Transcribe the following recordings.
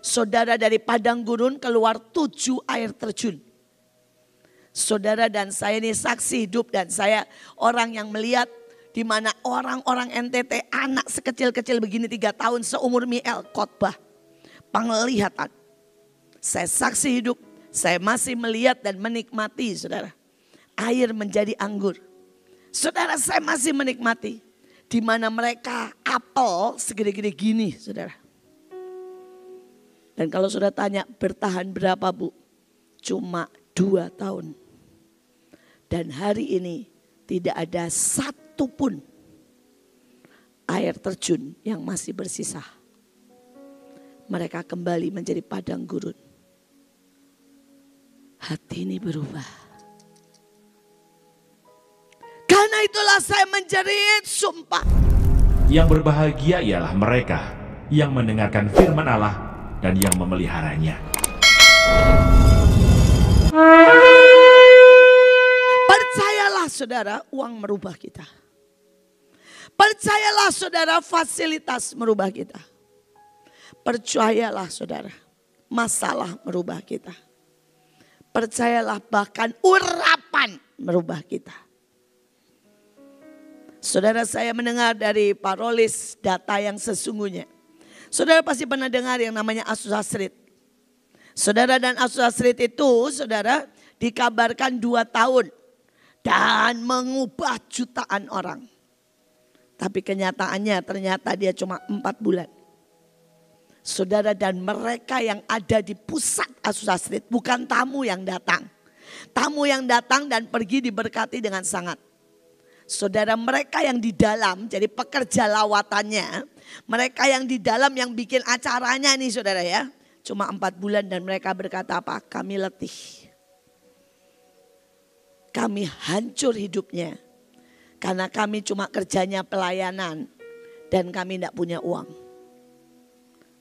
Saudara, dari padang gurun keluar 7 air terjun. Saudara dan saya ini saksi hidup, dan saya orang yang melihat di mana orang-orang NTT, anak sekecil-kecil begini 3 tahun seumur Miel khotbah. Penglihatan. Saya saksi hidup, saya masih melihat dan menikmati, saudara. Air menjadi anggur. Saudara, saya masih menikmati. Di mana mereka apel segede-gede gini, saudara. Dan kalau sudah tanya bertahan berapa, Bu? Cuma 2 tahun. Dan hari ini tidak ada satu pun air terjun yang masih bersisa. Mereka kembali menjadi padang gurun. Hati ini berubah. Karena itulah saya menjerit sumpah. Yang berbahagia ialah mereka yang mendengarkan firman Allah dan yang memeliharanya. Percayalah saudara, uang merubah kita. Percayalah saudara, fasilitas merubah kita. Percayalah saudara, masalah merubah kita. Percayalah bahkan urapan merubah kita. Saudara, saya mendengar dari Pak Rolis data yang sesungguhnya. Saudara pasti pernah dengar yang namanya Azusa Street. Saudara, dan Azusa Street itu saudara dikabarkan 2 tahun. Dan mengubah jutaan orang. Tapi kenyataannya ternyata dia cuma 4 bulan. Saudara, dan mereka yang ada di pusat Azusa Street bukan tamu yang datang. Tamu yang datang dan pergi diberkati dengan sangat. Saudara, mereka yang di dalam, jadi pekerja lawatannya, mereka yang di dalam yang bikin acaranya nih saudara ya. Cuma 4 bulan dan mereka berkata apa? Kami letih. Kami hancur hidupnya. Karena kami cuma kerjanya pelayanan dan kami tidak punya uang.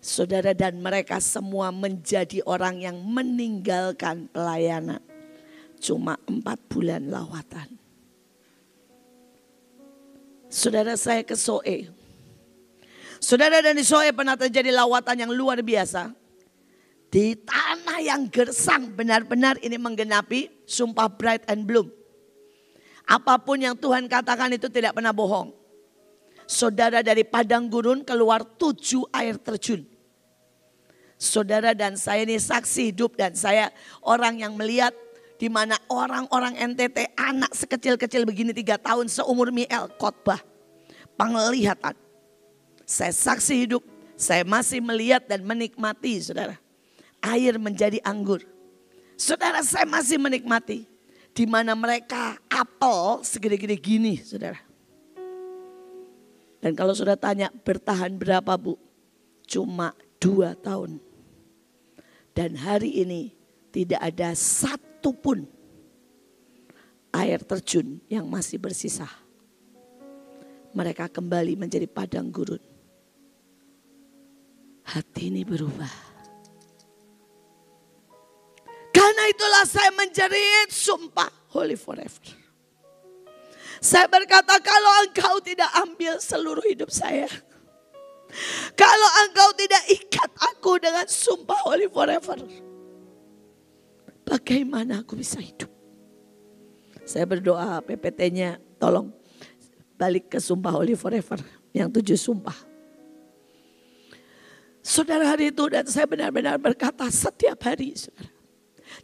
Saudara, dan mereka semua menjadi orang yang meninggalkan pelayanan. Cuma 4 bulan lawatan. Saudara, saya ke Soe. Saudara, dan di Soe pernah terjadi lawatan yang luar biasa. Di tanah yang gersang, benar-benar ini menggenapi sumpah Bright and Bloom. Apapun yang Tuhan katakan itu tidak pernah bohong. Saudara, dari padang gurun keluar 7 air terjun. Saudara, dan saya ini saksi hidup, dan saya orang yang melihat di mana orang-orang NTT, anak sekecil-kecil begini 3 tahun seumur Miel khotbah. Penglihatan. Saya saksi hidup, saya masih melihat dan menikmati saudara. Air menjadi anggur. Saudara, saya masih menikmati. Di mana mereka apel segede-gede gini saudara. Dan kalau sudah tanya bertahan berapa, Bu? Cuma 2 tahun. Dan hari ini tidak ada satu pun air terjun yang masih bersisa. Mereka kembali menjadi padang gurun. Hati ini berubah. Karena itulah saya menjerit sumpah holy forever. Saya berkata, kalau engkau tidak ambil seluruh hidup saya. Kalau engkau tidak ikat aku dengan sumpah holy forever. Bagaimana aku bisa hidup? Saya berdoa PPT-nya tolong balik ke sumpah holy forever. Yang 7 sumpah. Saudara, hari itu dan saya benar-benar berkata setiap hari saudara.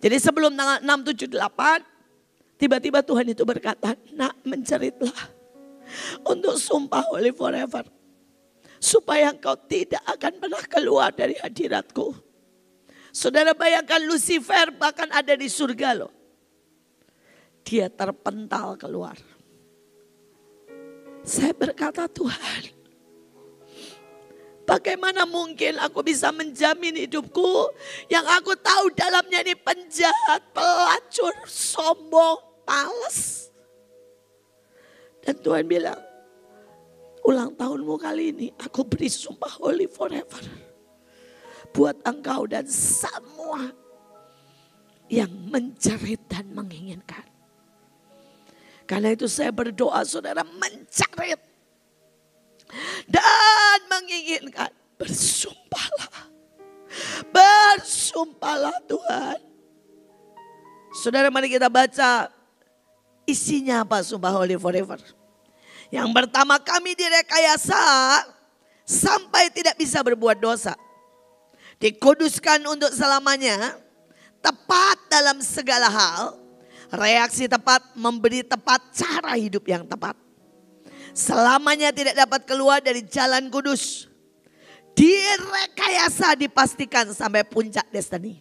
Jadi sebelum tanggal 6, 7, 8. Tiba-tiba Tuhan itu berkata, nak, menjeritlah untuk sumpah holy forever. Supaya engkau tidak akan pernah keluar dari hadiratku. Saudara, bayangkan Lucifer bahkan ada di surga loh. Dia terpental keluar. Saya berkata, Tuhan, bagaimana mungkin aku bisa menjamin hidupku yang aku tahu dalamnya ini penjahat, pelacur, sombong, malas. Dan Tuhan bilang, ulang tahunmu kali ini aku beri sumpah holy forever. Buat engkau dan semua yang menjerit dan menginginkan. Karena itu saya berdoa saudara, menjerit dan menginginkan. Bersumpahlah. bersumpahlah Tuhan. Saudara, mari kita baca isinya apa sumpah Holy Forever. Yang pertama, kami direkayasa sampai tidak bisa berbuat dosa. Dikuduskan untuk selamanya, tepat dalam segala hal, reaksi tepat, memberi tepat cara hidup yang tepat. Selamanya tidak dapat keluar dari jalan kudus. Direkayasa dipastikan sampai puncak destiny.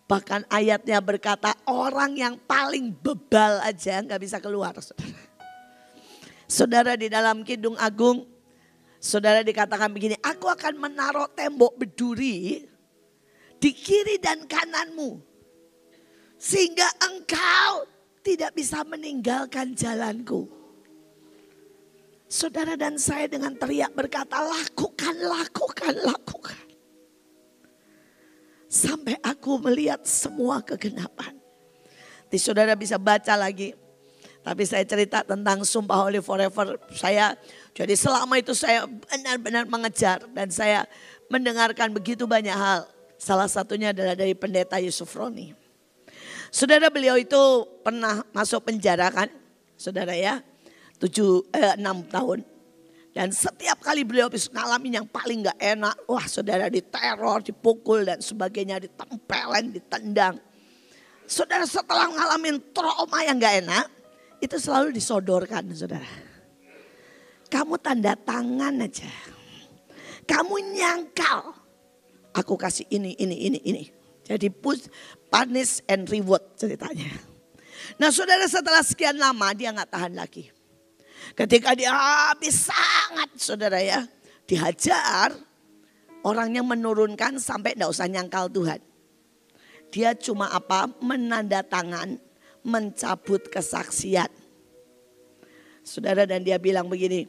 Bahkan ayatnya berkata orang yang paling bebal aja gak bisa keluar. Saudara, di dalam Kidung Agung, saudara dikatakan begini, aku akan menaruh tembok berduri di kiri dan kananmu. Sehingga engkau tidak bisa meninggalkan jalanku. Saudara dan saya dengan teriak berkata, lakukan, lakukan, lakukan. Sampai aku melihat semua kegenapan. Nanti saudara bisa baca lagi. Tapi saya cerita tentang sumpah Holy Forever. Jadi selama itu saya benar-benar mengejar. Dan saya mendengarkan begitu banyak hal. Salah satunya adalah dari pendeta Yusuf Roni. Saudara, beliau itu pernah masuk penjara kan. Saudara ya. 6 tahun. Dan setiap kali beliau ngalamin yang paling gak enak. Wah, saudara, diteror, dipukul dan sebagainya, ditempelin, ditendang. Saudara, setelah ngalamin trauma yang gak enak, itu selalu disodorkan, saudara. Kamu tanda tangan aja. Kamu nyangkal. Aku kasih ini. Jadi punish and reward ceritanya. Nah, saudara, setelah sekian lama dia gak tahan lagi. Ketika dia habis sangat, saudara ya, dihajar, orangnya menurunkan sampai tidak usah nyangkal Tuhan. Dia cuma apa? Menandatangan, mencabut kesaksian. Saudara, dan dia bilang begini,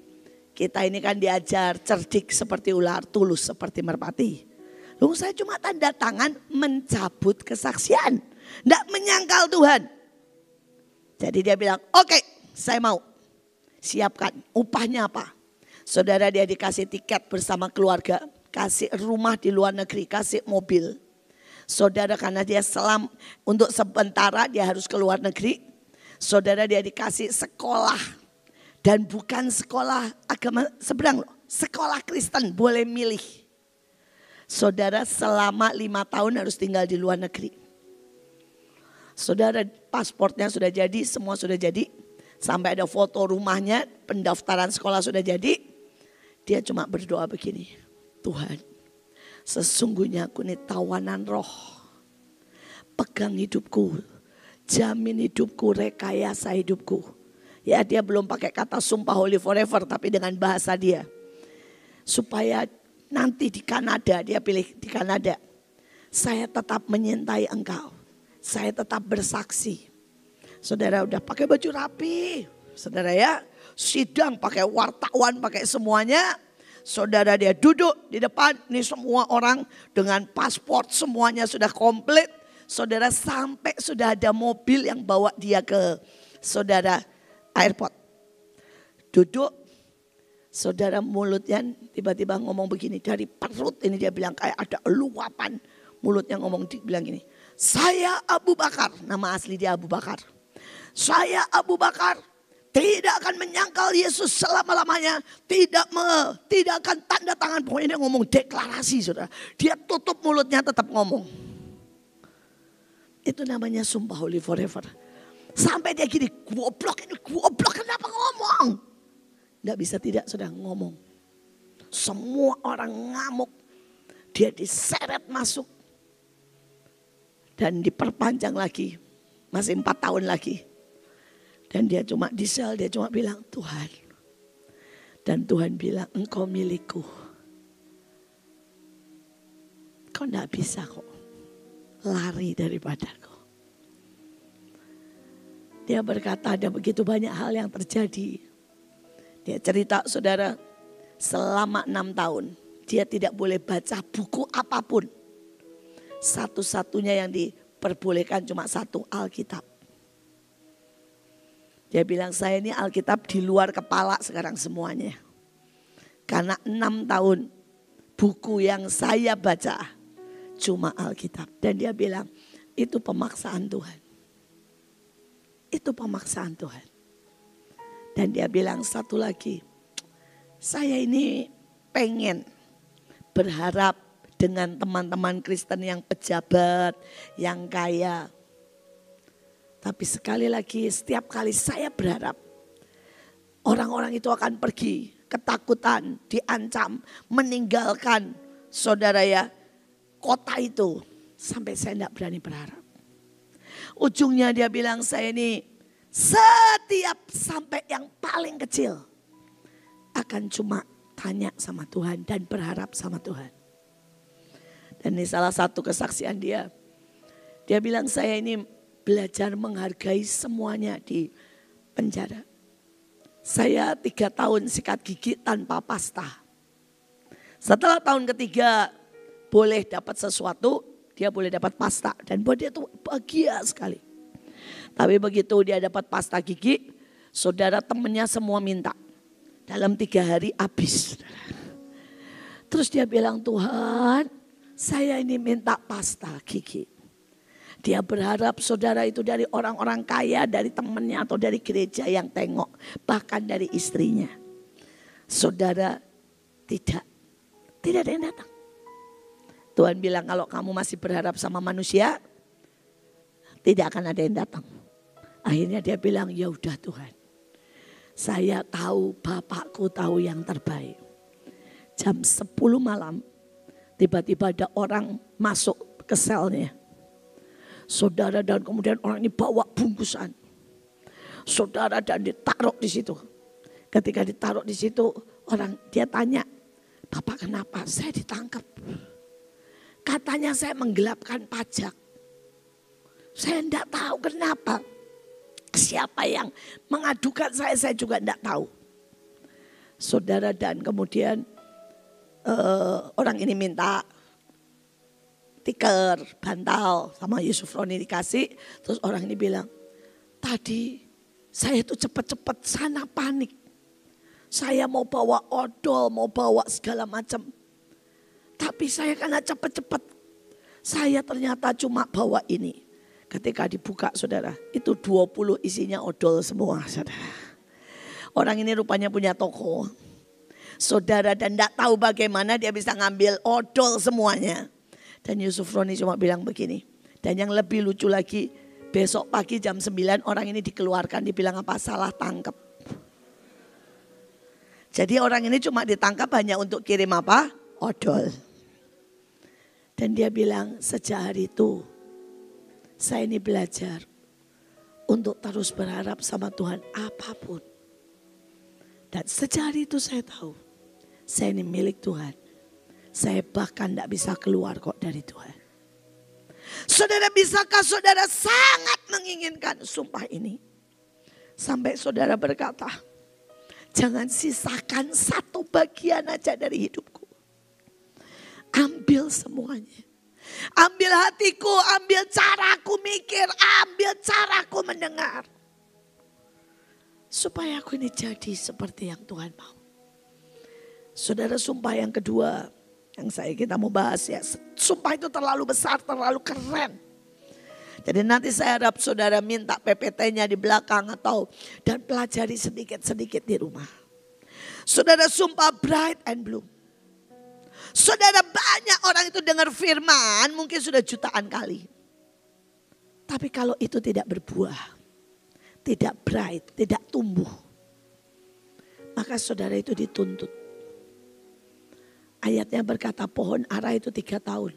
kita ini kan diajar cerdik seperti ular, tulus seperti merpati. Lalu saya cuma tanda tangan, mencabut kesaksian, tidak menyangkal Tuhan. Jadi dia bilang, oke, saya mau. Siapkan, upahnya apa? Saudara, dia dikasih tiket bersama keluarga, kasih rumah di luar negeri, kasih mobil. Saudara, karena dia untuk sementara dia harus ke luar negeri. Saudara, dia dikasih sekolah. Dan bukan sekolah agama seberang loh, sekolah Kristen, boleh milih. Saudara, selama 5 tahun harus tinggal di luar negeri. Saudara, pasportnya sudah jadi, semua sudah jadi. Sampai ada foto rumahnya, pendaftaran sekolah sudah jadi. Dia cuma berdoa begini, Tuhan, sesungguhnya aku ini tawanan roh. Pegang hidupku, jamin hidupku, rekayasa hidupku. Ya, dia belum pakai kata sumpah Holy Forever, tapi dengan bahasa dia. Supaya nanti di Kanada, dia pilih di Kanada. Saya tetap menyintai engkau, saya tetap bersaksi. Saudara, udah pakai baju rapi, saudara ya, sidang pakai wartawan, pakai semuanya. Saudara, dia duduk di depan, ini semua orang dengan paspor semuanya sudah komplit. Saudara, sampai sudah ada mobil yang bawa dia ke saudara airport. Duduk, saudara, mulutnya tiba-tiba ngomong begini, dari perut ini dia bilang kayak ada luapan. Mulutnya ngomong, bilang gini, saya Abu Bakar, nama asli dia Abu Bakar. Saya Abu Bakar tidak akan menyangkal Yesus selama-lamanya. Tidak akan tanda tangan. Pokoknya dia ngomong deklarasi, saudara. Dia tutup mulutnya tetap ngomong. Itu namanya sumpah Holy Forever. Sampai dia gini, goblok kenapa ngomong? Tidak bisa tidak, sudah ngomong. Semua orang ngamuk. Dia diseret masuk. Dan diperpanjang lagi. Masih 4 tahun lagi. Dan dia cuma di sel, dia cuma bilang Tuhan. Dan Tuhan bilang engkau milikku. Kau enggak bisa kok lari daripadaku. Dia berkata ada begitu banyak hal yang terjadi. Dia cerita, saudara, selama 6 tahun dia tidak boleh baca buku apapun. Satu-satunya yang diperbolehkan cuma 1, Alkitab. Dia bilang saya ini Alkitab di luar kepala sekarang semuanya. Karena 6 tahun buku yang saya baca cuma Alkitab. Dan dia bilang, itu pemaksaan Tuhan. Itu pemaksaan Tuhan. Dan dia bilang satu lagi, saya ini pengen berharap dengan teman-teman Kristen yang pejabat, yang kaya. Tapi sekali lagi, setiap kali saya berharap orang-orang itu akan pergi, ketakutan, diancam, meninggalkan saudara ya, kota itu. Sampai saya tidak berani berharap. Ujungnya dia bilang, saya ini setiap sampai yang paling kecil akan cuma tanya sama Tuhan dan berharap sama Tuhan. Dan ini salah satu kesaksian dia. Dia bilang, saya ini belajar menghargai semuanya di penjara. Saya 3 tahun sikat gigi tanpa pasta. Setelah tahun ketiga boleh dapat sesuatu, dia boleh dapat pasta. Dan buat dia tuh bahagia sekali. Tapi begitu dia dapat pasta gigi, saudara temennya semua minta. Dalam 3 hari habis. Terus dia bilang, Tuhan, saya ini minta pasta gigi. Dia berharap saudara itu dari orang-orang kaya, dari temannya atau dari gereja yang tengok. Bahkan dari istrinya. Saudara tidak ada yang datang. Tuhan bilang kalau kamu masih berharap sama manusia, tidak akan ada yang datang. Akhirnya dia bilang, ya udah Tuhan. Saya tahu, Bapakku tahu yang terbaik. Jam 10 malam, tiba-tiba ada orang masuk ke selnya. Saudara, dan kemudian orang ini bawa bungkusan. Saudara, dan ditaruh di situ. Ketika ditaruh di situ, orang dia tanya, Bapak kenapa? Saya ditangkap. Katanya saya menggelapkan pajak. Saya tidak tahu kenapa. Siapa yang mengadukan saya juga tidak tahu. Saudara, dan kemudian orang ini minta tikar, bantal sama Yusuf Roni dikasih. Terus orang ini bilang, tadi saya itu cepat-cepat sana panik. Saya mau bawa odol, mau bawa segala macam. Tapi saya karena cepat-cepat, saya ternyata cuma bawa ini. Ketika dibuka saudara, itu 20 isinya odol semua saudara. Orang ini rupanya punya toko. Saudara, dan tidak tahu bagaimana dia bisa ngambil odol semuanya. Dan Yusuf Roni cuma bilang begini. Dan yang lebih lucu lagi, besok pagi jam 9 orang ini dikeluarkan. Dibilang apa? Salah tangkap. Jadi orang ini cuma ditangkap hanya untuk kirim apa? Odol. Dan dia bilang, sejak hari itu saya ini belajar untuk terus berharap sama Tuhan apapun. Dan sejak hari itu saya tahu, saya ini milik Tuhan. Saya bahkan tidak bisa keluar kok dari Tuhan. Saudara, bisakah saudara sangat menginginkan sumpah ini? Sampai saudara berkata, jangan sisakan satu bagian aja dari hidupku. Ambil semuanya. Ambil hatiku, ambil caraku mikir, ambil caraku mendengar. Supaya aku ini jadi seperti yang Tuhan mau. Saudara, sumpah yang kedua yang kita mau bahas ya. Sumpah itu terlalu besar, terlalu keren. Jadi nanti saya harap saudara minta PPT-nya di belakang atau dan pelajari sedikit-sedikit di rumah. Saudara, sumpah bright and bloom. Saudara, banyak orang itu dengar firman mungkin sudah jutaan kali. Tapi kalau itu tidak berbuah, tidak bright, tidak tumbuh, maka saudara itu dituntut. Ayatnya berkata pohon ara itu 3 tahun.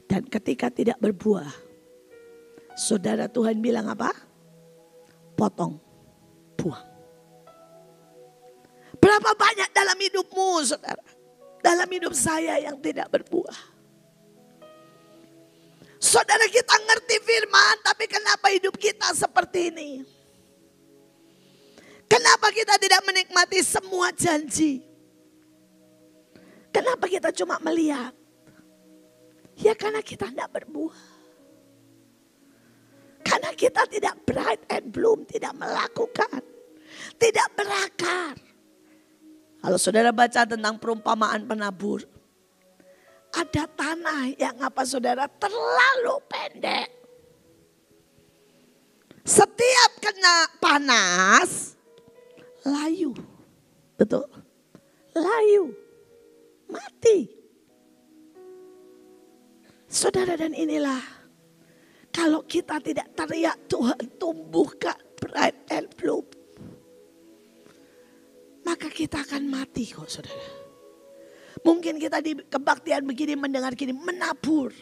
Dan ketika tidak berbuah, saudara, Tuhan bilang apa? Potong, buang. Berapa banyak dalam hidupmu saudara? Dalam hidup saya yang tidak berbuah. Saudara, kita ngerti firman, tapi kenapa hidup kita seperti ini? Kenapa kita tidak menikmati semua janji? Kenapa kita cuma melihat? Ya karena kita tidak berbuah. Karena kita tidak bright and bloom, tidak melakukan, tidak berakar. Kalau saudara baca tentang perumpamaan penabur, Ada tanah yang apa saudara terlalu pendek. Setiap kena panas, layu. Betul? Layu. Mati. Saudara, dan inilah kalau kita tidak teriak, Tuhan tumbuhkan bright and bloom, maka kita akan mati kok saudara. Mungkin kita di kebaktian begini mendengar gini, menabur.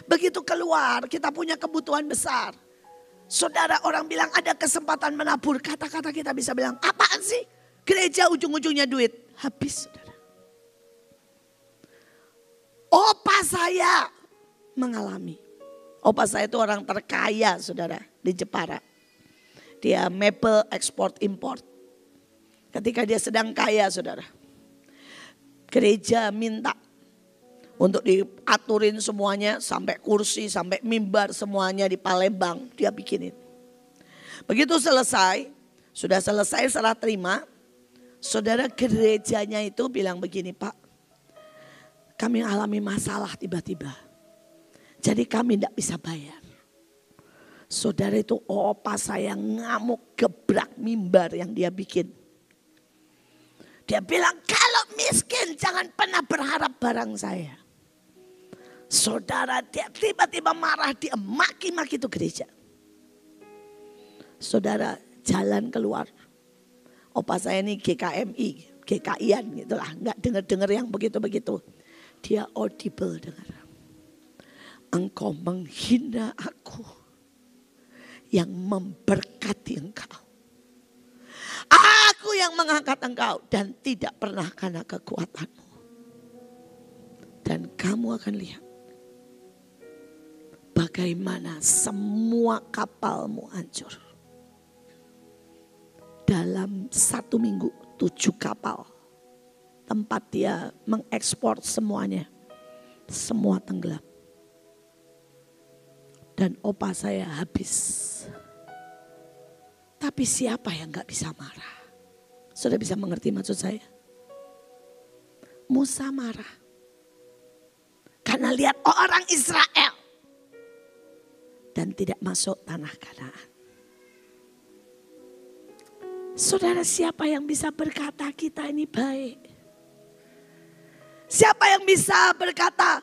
Begitu keluar kita punya kebutuhan besar. Saudara, orang bilang ada kesempatan menabur. Kata-kata kita bisa bilang, apaan sih? Gereja ujung-ujungnya duit. Habis saudara. Opa saya mengalami. Opa saya itu orang terkaya saudara di Jepara. Dia mebel ekspor import. Ketika dia sedang kaya saudara. Gereja minta untuk diaturin semuanya sampai kursi, sampai mimbar semuanya di Palembang dia bikinin. Begitu selesai, sudah selesai serah terima, saudara gerejanya itu bilang begini, Pak, kami alami masalah tiba-tiba. Jadi kami tidak bisa bayar. Saudara itu opa saya ngamuk gebrak mimbar yang dia bikin. Dia bilang kalau miskin jangan pernah berharap barang saya. Saudara, dia tiba-tiba marah, dia maki-maki itu gereja. Saudara, jalan keluar. Opa saya ini GKMI, GKI-an gitu lah. Enggak dengar-dengar yang begitu-begitu. Dia audible dengar. Engkau menghina aku yang memberkati engkau. Aku yang mengangkat engkau dan tidak pernah karena kekuatanmu. Dan kamu akan lihat bagaimana semua kapalmu hancur. Dalam 1 minggu 7 kapal tempat dia mengekspor semuanya. Semua tenggelam. Dan opa saya habis. Tapi siapa yang gak bisa marah? Sudah bisa mengerti maksud saya? Musa marah. Karena lihat orang Israel. Dan tidak masuk tanah Kanaan. Saudara, siapa yang bisa berkata kita ini baik? Siapa yang bisa berkata,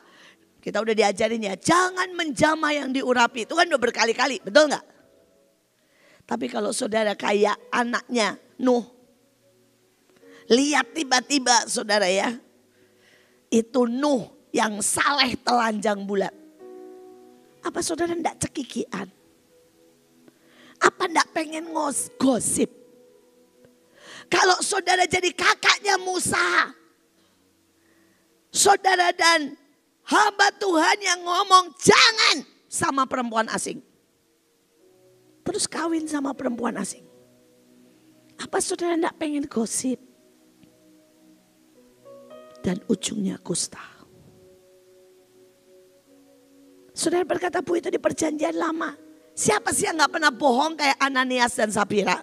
kita udah diajarin ya, jangan menjamah yang diurapi. Itu kan udah berkali-kali, betul gak? Tapi kalau saudara kayak anaknya Nuh. Lihat tiba-tiba saudara ya. Itu Nuh yang saleh telanjang bulat. Apa saudara enggak cekikian? Apa enggak pengen gosip? Kalau saudara jadi kakaknya Musa. Saudara dan hamba Tuhan yang ngomong jangan sama perempuan asing. Terus kawin sama perempuan asing. Apa saudara enggak pengen gosip? Dan ujungnya kusta. Saudara berkata, Bu, itu di perjanjian lama. Siapa sih yang gak pernah bohong kayak Ananias dan Safira?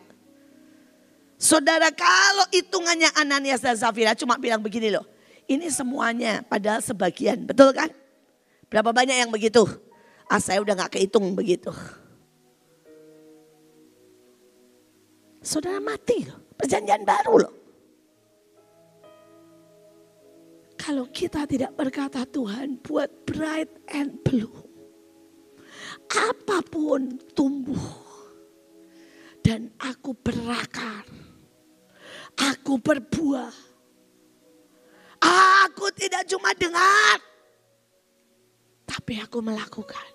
Saudara, kalau hitungannya Ananias dan Safira cuma bilang begini loh. Ini semuanya padahal sebagian, betul kan? Berapa banyak yang begitu? Saya udah gak kehitung begitu. Saudara, mati loh, perjanjian baru loh. Kalau kita tidak berkata Tuhan buat bright and bloom. Apapun tumbuh. Dan aku berakar. Aku berbuah. Aku tidak cuma dengar. Tapi aku melakukan.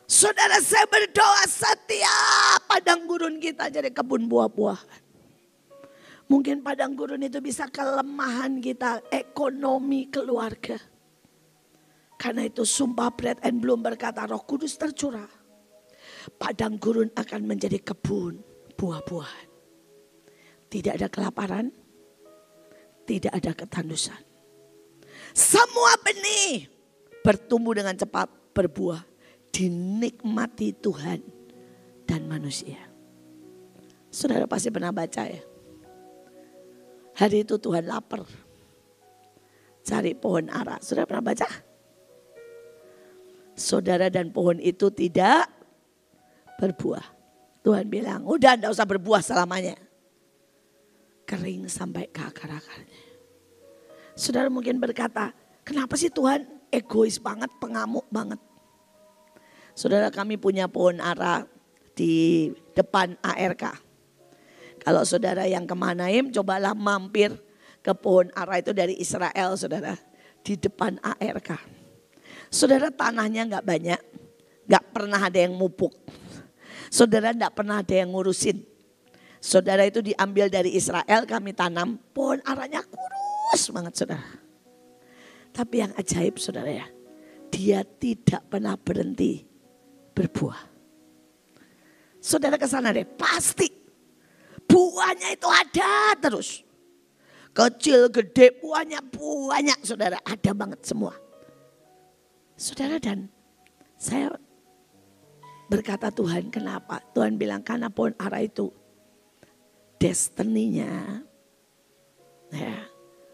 Saudara, saya berdoa setiap padang gurun kita jadi kebun buah-buahan. Mungkin padang gurun itu bisa kelemahan kita, ekonomi, keluarga. Karena itu sumpah bread and bloom berkata Roh Kudus tercurah. Padang gurun akan menjadi kebun buah-buahan. Tidak ada kelaparan, tidak ada ketandusan. Semua benih bertumbuh dengan cepat, berbuah. Dinikmati Tuhan dan manusia. Saudara pasti pernah baca ya. Hari itu Tuhan lapar. cari pohon ara. Saudara pernah baca? Saudara, dan pohon itu tidak berbuah. Tuhan bilang, udah enggak usah berbuah selamanya. Kering sampai ke akar-akarnya. Saudara mungkin berkata, kenapa sih Tuhan egois banget, pengamuk banget. Saudara, kami punya pohon ara di depan ARK. Kalau saudara yang ke Mahanaim, cobalah mampir ke pohon ara itu dari Israel, saudara. Di depan ARK. Saudara, tanahnya enggak banyak. Enggak pernah ada yang mupuk. Saudara, enggak pernah ada yang ngurusin. Saudara, itu diambil dari Israel, kami tanam. Pohon aranya kurus banget, saudara. Tapi yang ajaib, saudara ya, dia tidak pernah berhenti berbuah. Saudara kesana deh, pasti buahnya itu ada terus. Kecil, gede, buahnya banyak, saudara. Ada banget semua. Saudara, dan saya berkata, Tuhan kenapa? Tuhan bilang karena pohon ara itu destininya, ya,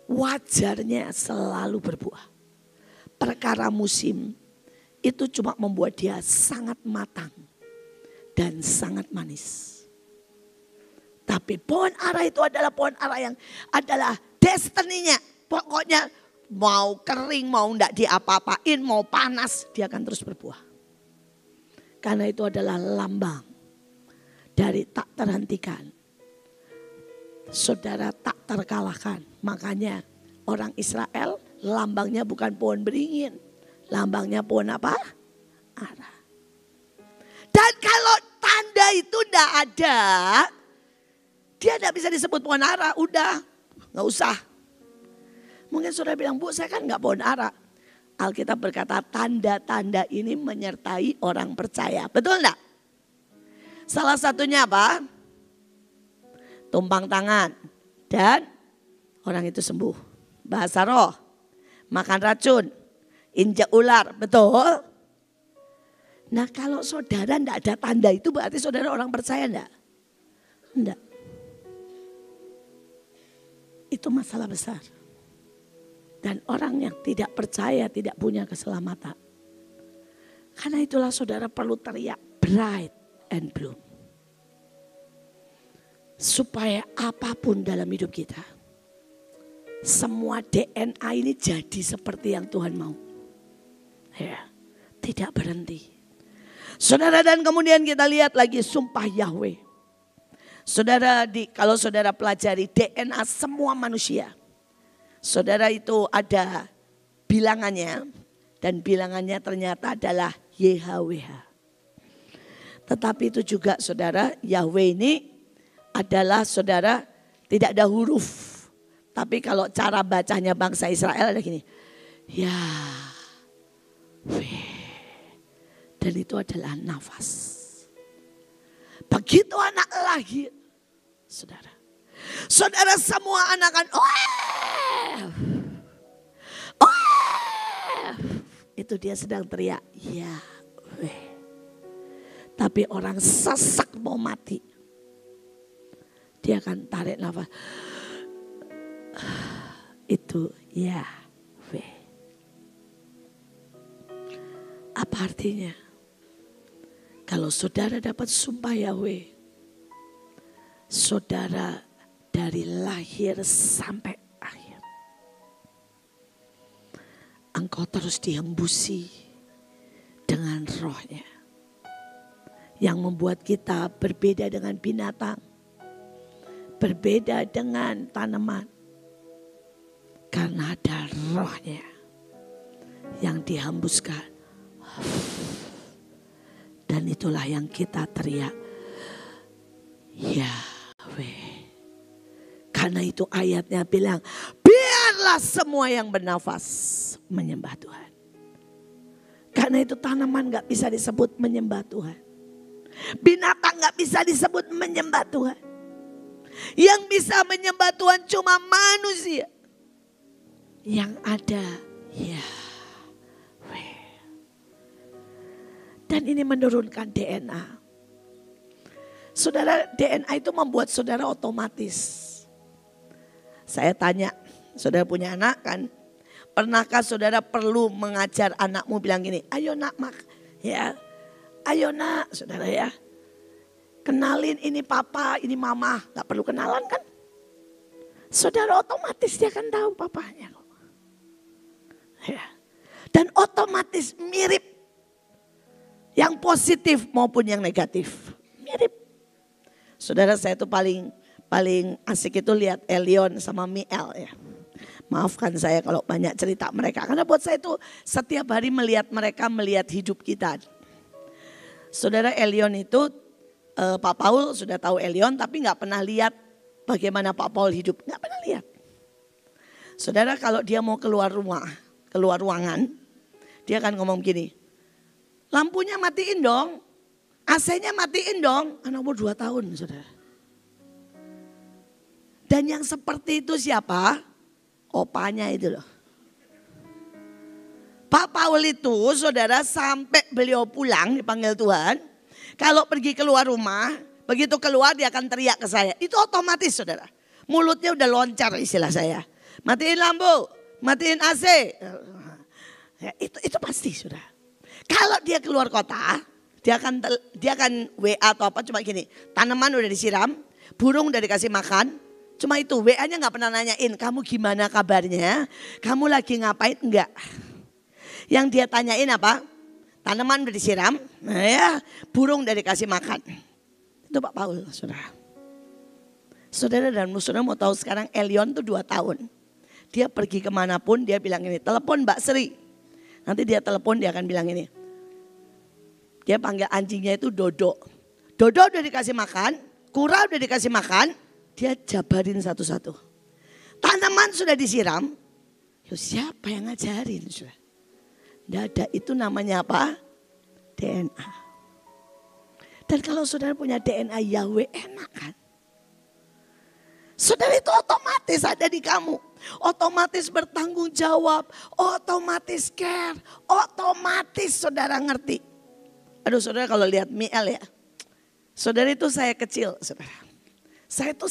wajarnya selalu berbuah. Perkara musim itu cuma membuat dia sangat matang dan sangat manis. Tapi pohon ara itu adalah pohon ara yang adalah destininya. Pokoknya mau kering, mau enggak diapa-apain, mau panas, dia akan terus berbuah. Karena itu adalah lambang dari tak terhentikan. Saudara, tak terkalahkan. Makanya orang Israel lambangnya bukan pohon beringin. Lambangnya pohon apa? Ara. Dan kalau tanda itu enggak ada, dia enggak bisa disebut pohon ara. Udah, enggak usah. Mungkin saudara bilang, Bu, saya kan enggak pohon ara. Alkitab berkata tanda-tanda ini menyertai orang percaya. Betul enggak? Salah satunya apa? Tumpang tangan. Dan orang itu sembuh. Bahasa roh. Makan racun. Injak ular. Betul? Nah, kalau saudara enggak ada tanda itu berarti saudara orang percaya enggak? Enggak. Itu masalah besar. Dan orang yang tidak percaya tidak punya keselamatan. Karena itulah saudara perlu teriak bright and bloom. Supaya apapun dalam hidup kita, semua DNA ini jadi seperti yang Tuhan mau. Ya, tidak berhenti. Saudara, dan kemudian kita lihat lagi sumpah Yahweh. Saudara, kalau saudara pelajari DNA semua manusia, saudara, itu ada bilangannya. Dan bilangannya ternyata adalah YHWH. Tetapi itu juga saudara, Yahweh ini adalah saudara tidak ada huruf. Tapi kalau cara bacanya bangsa Israel ada gini. Yahweh. Dan itu adalah nafas. Begitu anak lahir, saudara. Saudara, semua anak kan itu dia sedang teriak Yahweh. Tapi orang sesak mau mati, dia akan tarik nafas. Itu Yahweh. Apa artinya? Kalau saudara dapat sumpah Yahweh, saudara dari lahir sampai akhir, engkau terus dihembusi dengan rohnya. Yang membuat kita berbeda dengan binatang, berbeda dengan tanaman. Karena ada rohnya yang dihembuskan. Dan itulah yang kita teriak Yahweh. Karena itu ayatnya bilang, biarlah semua yang bernafas menyembah Tuhan. Karena itu tanaman gak bisa disebut menyembah Tuhan. Binatang gak bisa disebut menyembah Tuhan. Yang bisa menyembah Tuhan cuma manusia. Yang ada Yahweh. Dan ini menurunkan DNA. Saudara, DNA itu membuat saudara otomatis. Saya tanya, saudara punya anak kan? Pernahkah saudara perlu mengajar anakmu bilang gini, ayo nak ya, ayo nak saudara ya. Kenalin ini papa, ini mama, gak perlu kenalan kan? Saudara otomatis dia akan tahu papanya. Ya. Dan otomatis mirip yang positif maupun yang negatif. Mirip. Saudara saya itu paling asik itu lihat Elion sama Miel ya. Maafkan saya kalau banyak cerita mereka. Karena buat saya itu setiap hari melihat mereka, melihat hidup kita. Saudara Elion itu, Pak Paul sudah tahu Elion tapi gak pernah lihat bagaimana Pak Paul hidup. Gak pernah lihat. Saudara kalau dia mau keluar ruangan, dia akan ngomong gini, lampunya matiin dong, AC-nya matiin dong. Anak umur 2 tahun saudara. Dan yang seperti itu siapa? Opanya itu loh. Pak Paul itu saudara sampai beliau pulang dipanggil Tuhan. Kalau pergi keluar rumah, begitu keluar dia akan teriak ke saya. Itu otomatis saudara. Mulutnya udah loncar istilah saya. Matiin lampu, matiin AC. Ya, itu pasti saudara. Kalau dia keluar kota, dia akan WA atau apa cuma gini. Tanaman udah disiram, burung udah dikasih makan. Cuma itu WA-nya gak pernah nanyain kamu gimana kabarnya, kamu lagi ngapain, enggak. Yang dia tanyain apa? Tanaman udah disiram, nah ya, burung udah dikasih makan. Itu Pak Paul saudara. Saudara dan saudara mau tahu sekarang Elion tuh 2 tahun. Dia pergi kemanapun dia bilang ini, telepon Mbak Sri. Nanti dia telepon dia akan bilang ini. Dia panggil anjingnya itu Dodo. Dodo udah dikasih makan, Kura udah dikasih makan. Dia jabarin satu-satu. Tanaman sudah disiram. Yo, siapa yang ngajarin? Tidak ada, itu namanya apa? DNA. Dan kalau saudara punya DNA Yahweh enak kan? Saudara itu otomatis ada di kamu. Otomatis bertanggung jawab. Otomatis care. Otomatis saudara ngerti. Aduh saudara kalau lihat Miel ya. Saudara itu saya kecil saudara. Saya itu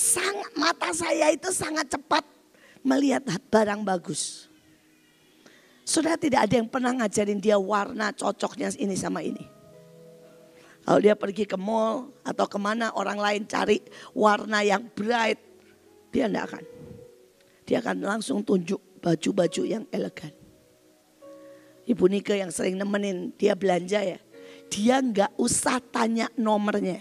mata saya itu sangat cepat melihat barang bagus. Saudara tidak ada yang pernah ngajarin dia warna cocoknya ini sama ini. Kalau dia pergi ke mall atau kemana orang lain cari warna yang bright, dia tidak akan. Dia akan langsung tunjuk baju-baju yang elegan. Ibu Nike yang sering nemenin dia belanja ya, dia nggak usah tanya nomornya.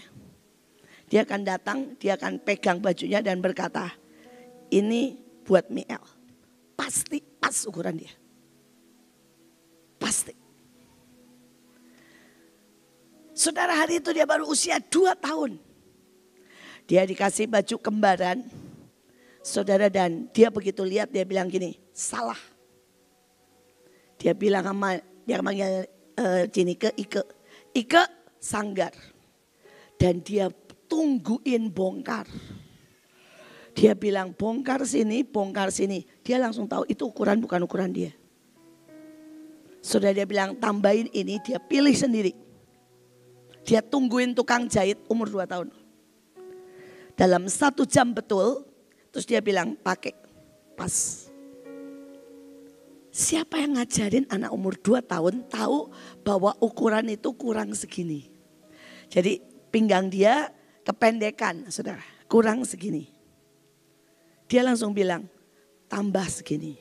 Dia akan datang, dia akan pegang bajunya dan berkata, ini buat Miel. Pasti pas ukuran dia. Pasti. Saudara hari itu dia baru usia 2 tahun. Dia dikasih baju kembaran. Saudara dan dia begitu lihat dia bilang gini, salah. Dia bilang sama, dia manggil Cinike, Ike Sanggar. Dan dia tungguin bongkar. Dia bilang bongkar sini, bongkar sini. Dia langsung tahu itu ukuran bukan ukuran dia. Sudah dia bilang tambahin ini, dia pilih sendiri. Dia tungguin tukang jahit umur 2 tahun. Dalam 1 jam betul, terus dia bilang pakai pas. Siapa yang ngajarin anak umur 2 tahun tahu bahwa ukuran itu kurang segini. Jadi pinggang dia kependekan, saudara, kurang segini. Dia langsung bilang, tambah segini.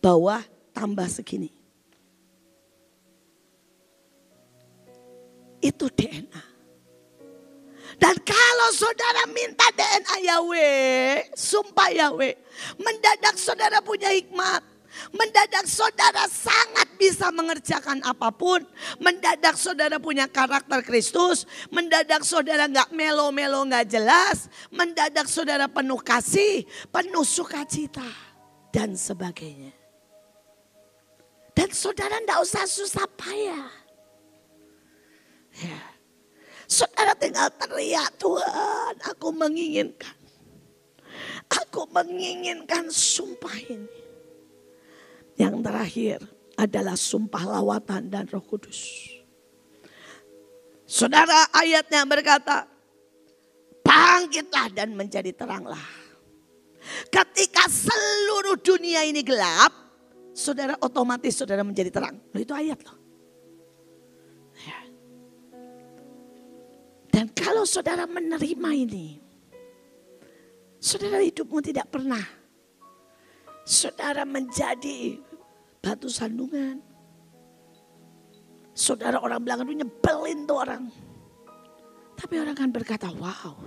Bawah tambah segini. Itu DNA. Dan kalau saudara minta DNA Yahweh, sumpah Yahweh, mendadak saudara punya hikmat. Mendadak saudara sangat bisa mengerjakan apapun. Mendadak saudara punya karakter Kristus. Mendadak saudara gak melo-melo gak jelas. Mendadak saudara penuh kasih, penuh sukacita dan sebagainya. Dan saudara gak usah susah payah. Ya. Saudara tinggal teriak, Tuhan aku menginginkan. Aku menginginkan sumpah ini. Yang terakhir adalah sumpah lawatan dan Roh Kudus. Saudara ayatnya berkata, bangkitlah dan menjadi teranglah. Ketika seluruh dunia ini gelap, saudara otomatis saudara menjadi terang. Loh, itu ayat loh. Ya. Dan kalau saudara menerima ini, saudara hidupmu tidak pernah. Saudara menjadi batu sandungan. Saudara orang bilang itu nyebelin tuh orang. Tapi orang kan berkata, wow.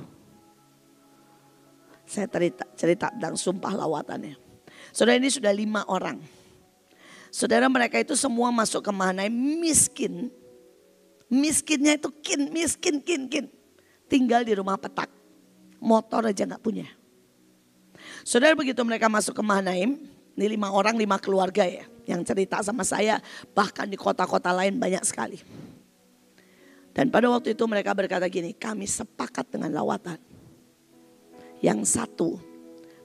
Saya cerita tentang sumpah lawatannya. Saudara, ini sudah 5 orang. Saudara, mereka itu semua masuk ke Mahanaim miskin. Miskinnya itu miskin. Tinggal di rumah petak. Motor aja gak punya. Saudara, begitu mereka masuk ke Mahanaim. Ini 5 orang, 5 keluarga ya. Yang cerita sama saya, bahkan di kota-kota lain banyak sekali. Dan pada waktu itu mereka berkata gini, kami sepakat dengan lawatan. Yang satu,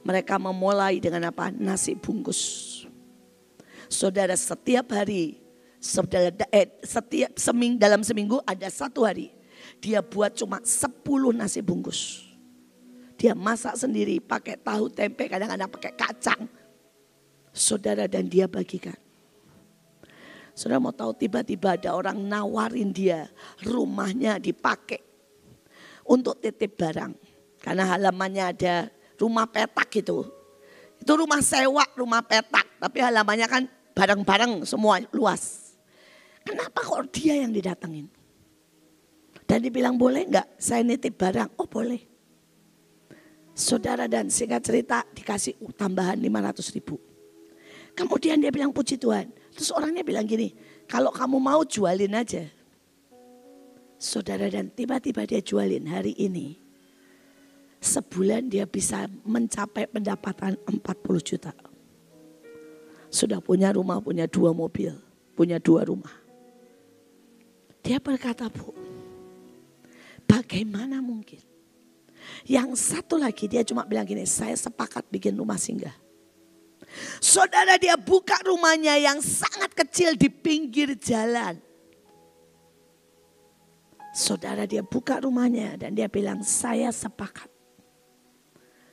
mereka memulai dengan apa? Nasi bungkus. Saudara, setiap hari, dalam seminggu ada 1 hari. Dia buat cuma 10 nasi bungkus. Dia masak sendiri, pakai tahu, tempe, kadang-kadang pakai kacang. Saudara, dan dia bagikan. Saudara mau tahu, tiba-tiba ada orang nawarin dia rumahnya dipakai untuk titip barang. Karena halamannya ada rumah petak gitu. Itu rumah sewa, rumah petak. Tapi halamannya kan barang-barang semua luas. Kenapa kok dia yang didatengin? Dan dibilang boleh enggak saya nitip barang? Oh boleh. Saudara, dan singkat cerita dikasih tambahan 500.000. Kemudian dia bilang puji Tuhan. Terus orangnya bilang gini, kalau kamu mau jualin aja. Saudara, dan tiba-tiba dia jualin hari ini. Sebulan dia bisa mencapai pendapatan 40 juta. Sudah punya rumah, punya 2 mobil, punya 2 rumah. Dia berkata, Bu, bagaimana mungkin? Yang satu lagi dia cuma bilang gini, saya sepakat bikin rumah singgah. Saudara, dia buka rumahnya yang sangat kecil di pinggir jalan. Saudara, dia buka rumahnya dan dia bilang saya sepakat.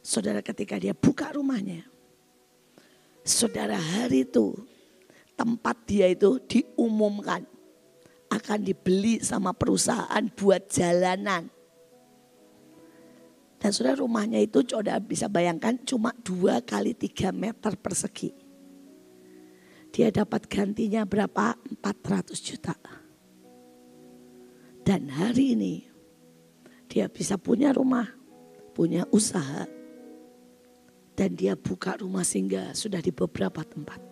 Saudara, ketika dia buka rumahnya, saudara, hari itu tempat dia itu diumumkan akan dibeli sama perusahaan buat jalanan. Dan saudara, rumahnya itu saudara bisa bayangkan cuma 2 kali 3 meter persegi. Dia dapat gantinya berapa? 400 juta. Dan hari ini dia bisa punya rumah, punya usaha. Dan dia buka rumah singgah sudah di beberapa tempat.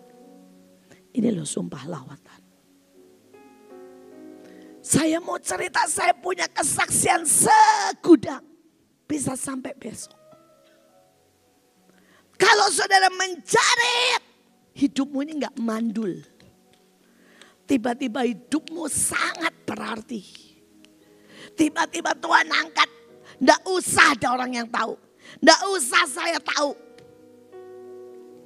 Ini loh sumpah lawatan. Saya mau cerita, saya punya kesaksian segudang. Bisa sampai besok. Kalau saudara mencari, hidupmu ini gak mandul. Tiba-tiba hidupmu sangat berarti. Tiba-tiba Tuhan angkat. Gak usah ada orang yang tahu. Gak usah saya tahu.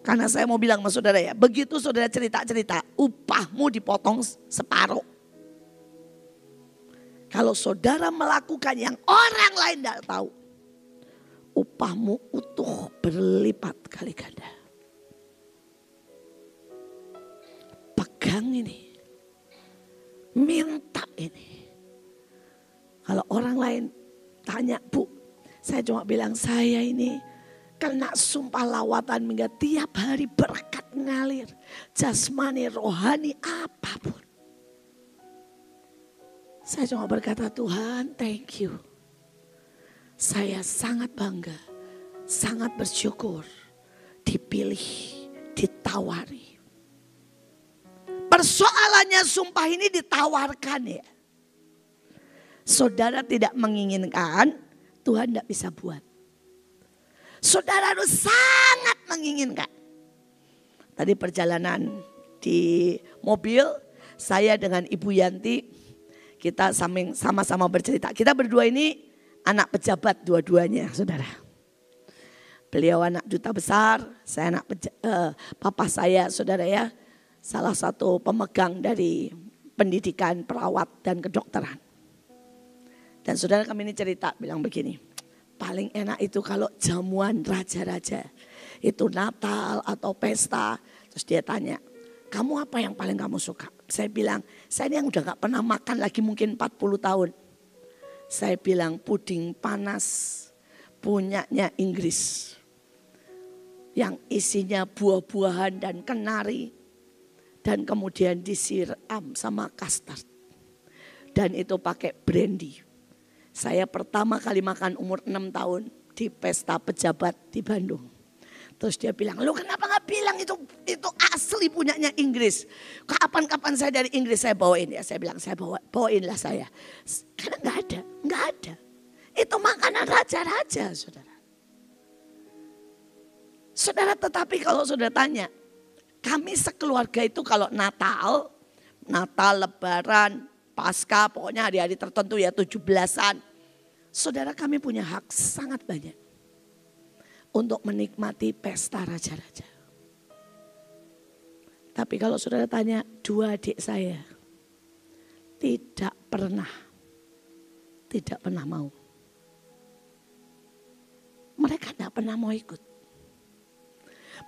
Karena saya mau bilang sama saudara ya, begitu saudara cerita-cerita, upahmu dipotong separuh. Kalau saudara melakukan yang orang lain tidak tahu, upahmu utuh berlipat kali ganda. Pegang ini, minta ini. Kalau orang lain tanya, Bu, saya cuma bilang saya ini kena sumpah lawatan hingga tiap hari berkat ngalir. Jasmani, rohani, apapun. Saya cuma berkata, Tuhan thank you. Saya sangat bangga, sangat bersyukur dipilih, ditawari. Persoalannya sumpah ini ditawarkan ya. Saudara tidak menginginkan, Tuhan tidak bisa buat. Saudara harus sangat menginginkan. Tadi perjalanan di mobil, saya dengan Ibu Yanti, kita sama-sama bercerita. Kita berdua ini anak pejabat dua-duanya, saudara. Beliau anak duta besar, saya anak papa saya, saudara ya, salah satu pemegang dari pendidikan perawat dan kedokteran. Dan saudara kami ini cerita bilang begini, paling enak itu kalau jamuan raja-raja, itu Natal atau pesta. Terus dia tanya, kamu apa yang paling kamu suka? Saya bilang, saya ini yang udah gak pernah makan lagi mungkin 40 tahun. Saya bilang puding panas punyanya Inggris. Yang isinya buah-buahan dan kenari. Dan kemudian disiram sama custard. Dan itu pakai brandy. Saya pertama kali makan umur 6 tahun di pesta pejabat di Bandung. Terus dia bilang, lu kenapa gak bilang itu asli punyanya Inggris. Kapan-kapan saya dari Inggris saya bawain ya. Saya bilang, saya bawainlah saya. Karena gak ada. Itu makanan raja-raja, saudara. Saudara, tetapi kalau saudara tanya, kami sekeluarga itu kalau Natal, Lebaran, Paskah, pokoknya hari-hari tertentu ya 17-an. Saudara, kami punya hak sangat banyak untuk menikmati pesta raja-raja. Tapi kalau saudara tanya, 2 adik saya tidak pernah mau. Mereka tidak pernah mau ikut.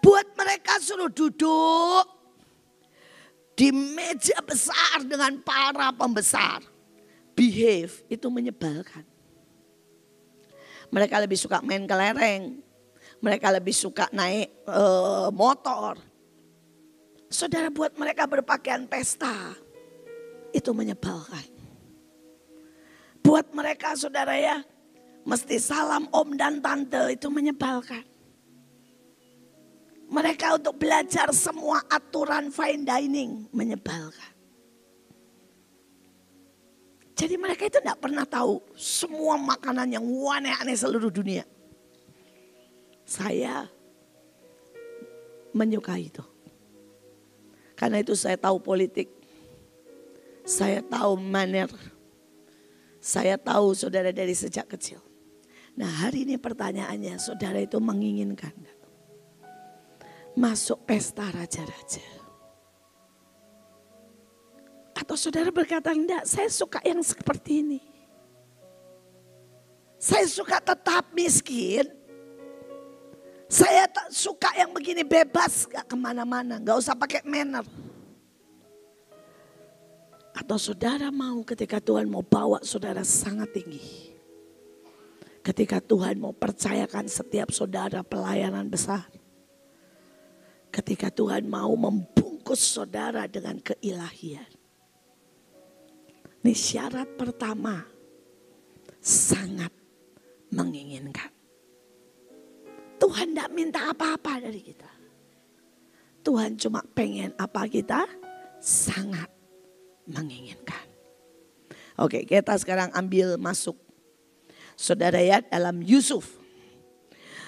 Buat mereka suruh duduk di meja besar dengan para pembesar. Behave itu menyebalkan. Mereka lebih suka main kelereng. Mereka lebih suka naik motor. Saudara, buat mereka berpakaian pesta itu menyebalkan. Buat mereka saudara ya, mesti salam om dan tante itu menyebalkan. Mereka untuk belajar semua aturan fine dining menyebalkan. Jadi mereka itu tidak pernah tahu semua makanan yang aneh-aneh seluruh dunia. Saya menyukai itu. Karena itu saya tahu politik. Saya tahu manner. Saya tahu saudara dari sejak kecil. Nah, hari ini pertanyaannya, saudara itu menginginkan masuk pesta raja-raja? Atau saudara berkata, enggak, saya suka yang seperti ini. Saya suka tetap miskin. Saya suka yang begini, bebas, gak kemana-mana, gak usah pakai manner. Atau saudara mau ketika Tuhan mau bawa saudara sangat tinggi. Ketika Tuhan mau percayakan setiap saudara pelayanan besar. Ketika Tuhan mau membungkus saudara dengan keilahian. Ini syarat pertama, sangat menginginkan. Tuhan tidak minta apa-apa dari kita. Tuhan cuma pengen apa kita sangat menginginkan. Oke, kita sekarang ambil masuk. Saudara ya, dalam Yusuf.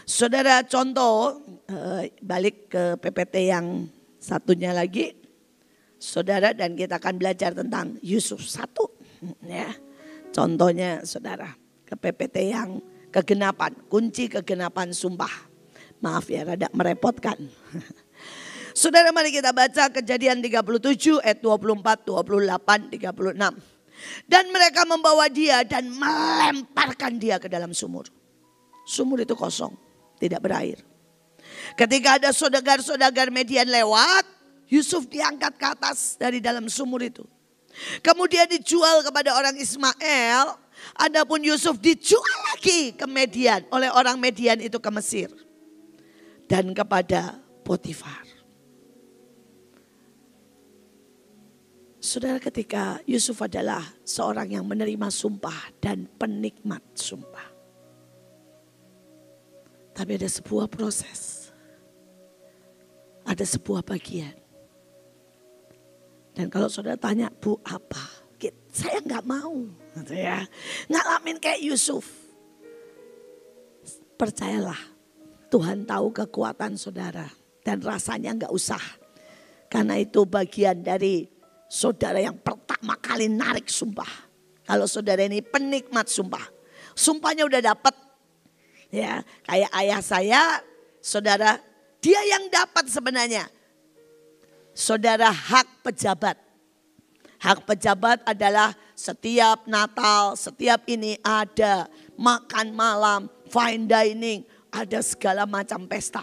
Saudara contoh, balik ke PPT yang satunya lagi. Saudara, dan kita akan belajar tentang Yusuf 1. Ya, contohnya saudara, ke PPT yang kegenapan, kunci kegenapan sumpah. Maaf ya, rada merepotkan. Saudara, mari kita baca Kejadian 37 ayat 24, 28, 36. Dan mereka membawa dia dan melemparkan dia ke dalam sumur. Sumur itu kosong, tidak berair. Ketika ada saudagar-saudagar Median lewat, Yusuf diangkat ke atas dari dalam sumur itu. Kemudian dijual kepada orang Ismail. Adapun Yusuf dijual lagi ke Median, oleh orang Median itu ke Mesir. Dan kepada Potifar. Saudara, ketika Yusuf adalah seorang yang menerima sumpah dan penikmat sumpah. Tapi ada sebuah proses. Ada sebuah bagian. Dan kalau saudara tanya, Bu apa? Saya nggak mau. Gitu ya. Ngalamin kayak Yusuf. Percayalah, Tuhan tahu kekuatan saudara. Dan rasanya nggak usah. Karena itu bagian dari saudara yang pertama kali narik sumpah. Kalau saudara ini penikmat sumpah. Sumpahnya udah dapat. Ya, kayak ayah saya, saudara, dia yang dapat sebenarnya. Saudara, hak pejabat. Hak pejabat adalah setiap Natal, setiap ini ada makan malam, fine dining, ada segala macam pesta.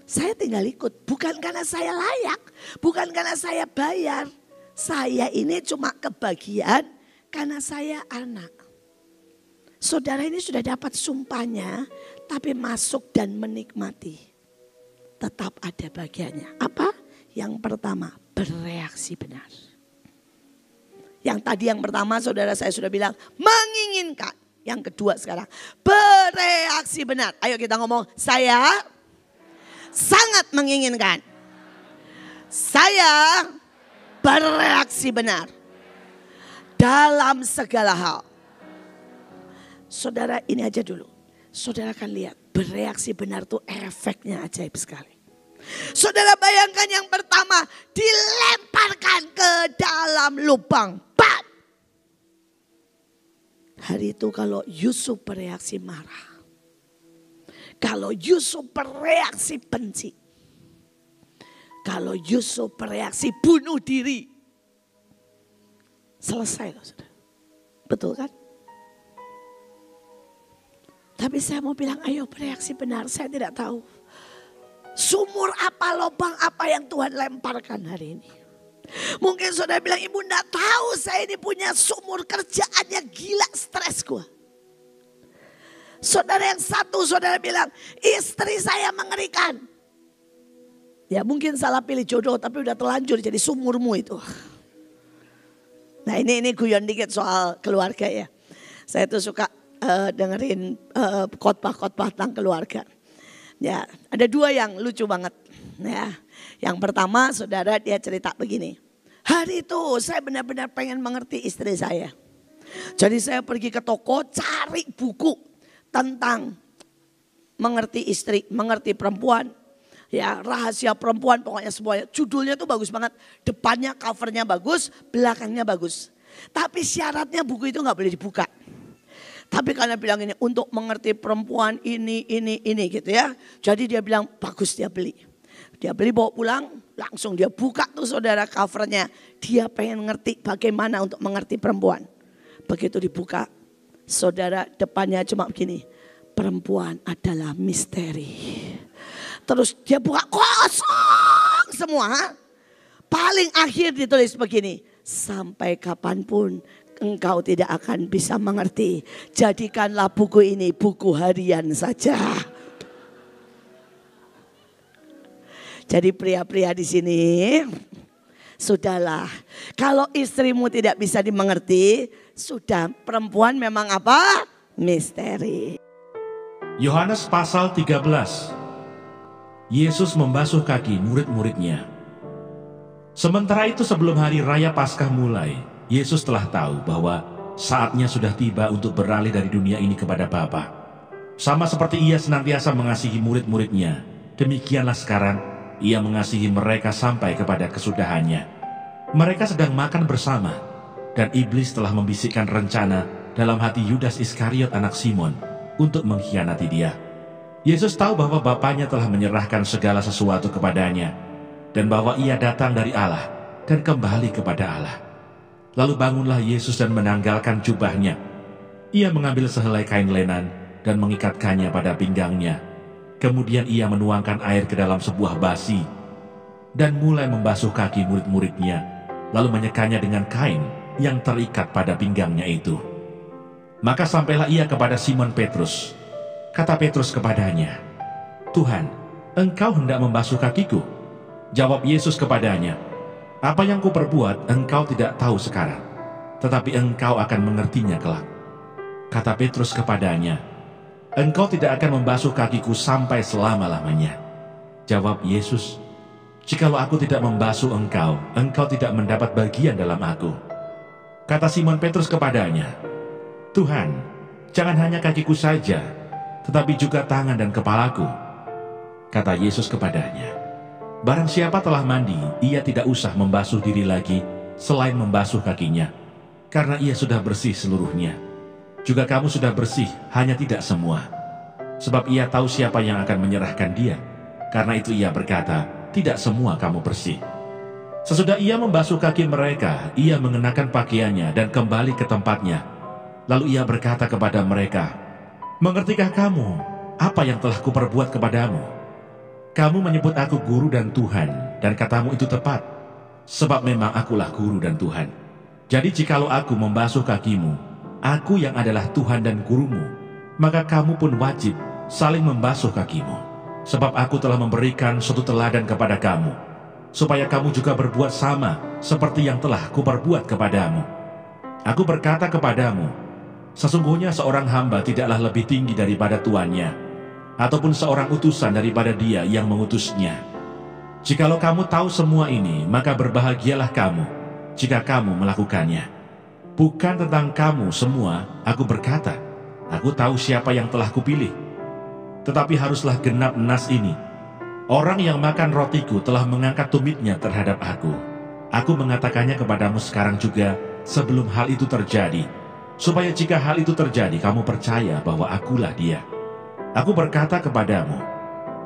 Saya tinggal ikut. Bukan karena saya layak. Bukan karena saya bayar. Saya ini cuma kebagian karena saya anak. Saudara ini sudah dapat sumpahnya. Tapi masuk dan menikmati. Tetap ada bagiannya. Apa? Yang pertama, bereaksi benar. Yang tadi yang pertama saudara saya sudah bilang menginginkan. Yang kedua sekarang bereaksi benar. Ayo kita ngomong, saya sangat menginginkan. Saya bereaksi benar. Dalam segala hal. Saudara ini aja dulu. Saudara akan lihat bereaksi benar tuh efeknya ajaib sekali. Saudara bayangkan yang pertama dilemparkan ke dalam lubang. Bam! Hari itu kalau Yusuf bereaksi marah. Kalau Yusuf bereaksi benci. Kalau Yusuf bereaksi bunuh diri. Selesai loh saudara. Betul kan? Tapi saya mau bilang ayo bereaksi benar. Saya tidak tahu. Sumur apa, lubang apa yang Tuhan lemparkan hari ini. Mungkin saudara bilang, ibu enggak tahu saya ini punya sumur kerjaannya gila, stres gua. Saudara yang satu, saudara bilang, istri saya mengerikan. Ya mungkin salah pilih jodoh tapi udah terlanjur jadi sumurmu itu. Nah ini guyon dikit soal keluarga ya. Saya tuh suka dengerin khotbah-khotbah tentang keluarga. Ya, ada dua yang lucu banget. Ya, yang pertama saudara dia cerita begini. Hari itu saya benar-benar pengen mengerti istri saya. Jadi saya pergi ke toko cari buku tentang mengerti istri, mengerti perempuan. Ya, rahasia perempuan pokoknya semuanya. Judulnya tuh bagus banget. Depannya covernya bagus, belakangnya bagus. Tapi syaratnya buku itu gak boleh dibuka. Tapi karena bilang ini untuk mengerti perempuan ini gitu ya. Jadi dia bilang bagus dia beli. Dia beli bawa pulang langsung dia buka tuh saudara covernya. Dia pengen ngerti bagaimana untuk mengerti perempuan. Begitu dibuka saudara depannya cuma begini. Perempuan adalah misteri. Terus dia buka kosong semua. Paling akhir ditulis begini. Sampai kapanpun engkau tidak akan bisa mengerti. Jadikanlah buku ini buku harian saja. Jadi pria-pria di sini, sudahlah. Kalau istrimu tidak bisa dimengerti, sudah perempuan memang apa? Misteri. Yohanes pasal 13. Yesus membasuh kaki murid-muridnya. Sementara itu sebelum hari raya Paskah mulai, Yesus telah tahu bahwa saatnya sudah tiba untuk beralih dari dunia ini kepada Bapa. Sama seperti ia senantiasa mengasihi murid-muridnya, demikianlah sekarang ia mengasihi mereka sampai kepada kesudahannya. Mereka sedang makan bersama, dan iblis telah membisikkan rencana dalam hati Yudas Iskariot anak Simon untuk mengkhianati dia. Yesus tahu bahwa Bapanya telah menyerahkan segala sesuatu kepadanya, dan bahwa ia datang dari Allah dan kembali kepada Allah. Lalu bangunlah Yesus dan menanggalkan jubahnya. Ia mengambil sehelai kain lenan dan mengikatkannya pada pinggangnya. Kemudian ia menuangkan air ke dalam sebuah basi dan mulai membasuh kaki murid-muridnya, lalu menyekanya dengan kain yang terikat pada pinggangnya itu. Maka sampailah ia kepada Simon Petrus. Kata Petrus kepadanya, "Tuhan, engkau hendak membasuh kakiku?" Jawab Yesus kepadanya, "Apa yang kuperbuat engkau tidak tahu sekarang, tetapi engkau akan mengertinya kelak." Kata Petrus kepadanya, "Engkau tidak akan membasuh kakiku sampai selama-lamanya." Jawab Yesus, "Jikalau aku tidak membasuh engkau, engkau tidak mendapat bagian dalam aku." Kata Simon Petrus kepadanya, "Tuhan, jangan hanya kakiku saja, tetapi juga tangan dan kepalaku." Kata Yesus kepadanya, "Barang siapa telah mandi, ia tidak usah membasuh diri lagi selain membasuh kakinya, karena ia sudah bersih seluruhnya. Juga kamu sudah bersih, hanya tidak semua. Sebab ia tahu siapa yang akan menyerahkan dia. Karena itu ia berkata, tidak semua kamu bersih." Sesudah ia membasuh kaki mereka, ia mengenakan pakaiannya dan kembali ke tempatnya. Lalu ia berkata kepada mereka, "Mengertikah kamu apa yang telah kuperbuat kepadamu?" Kamu menyebut aku guru dan Tuhan, dan katamu itu tepat, sebab memang akulah guru dan Tuhan. Jadi jikalau aku membasuh kakimu, aku yang adalah Tuhan dan gurumu, maka kamu pun wajib saling membasuh kakimu. Sebab aku telah memberikan suatu teladan kepada kamu, supaya kamu juga berbuat sama seperti yang telah kuperbuat kepadamu. Aku berkata kepadamu, sesungguhnya seorang hamba tidaklah lebih tinggi daripada tuannya, ataupun seorang utusan daripada dia yang mengutusnya. Jikalau kamu tahu semua ini, maka berbahagialah kamu jika kamu melakukannya. Bukan tentang kamu semua aku berkata, aku tahu siapa yang telah kupilih. Tetapi haruslah genap nas ini, orang yang makan rotiku telah mengangkat tumitnya terhadap aku. Aku mengatakannya kepadamu sekarang juga sebelum hal itu terjadi, supaya jika hal itu terjadi kamu percaya bahwa akulah dia. Aku berkata kepadamu,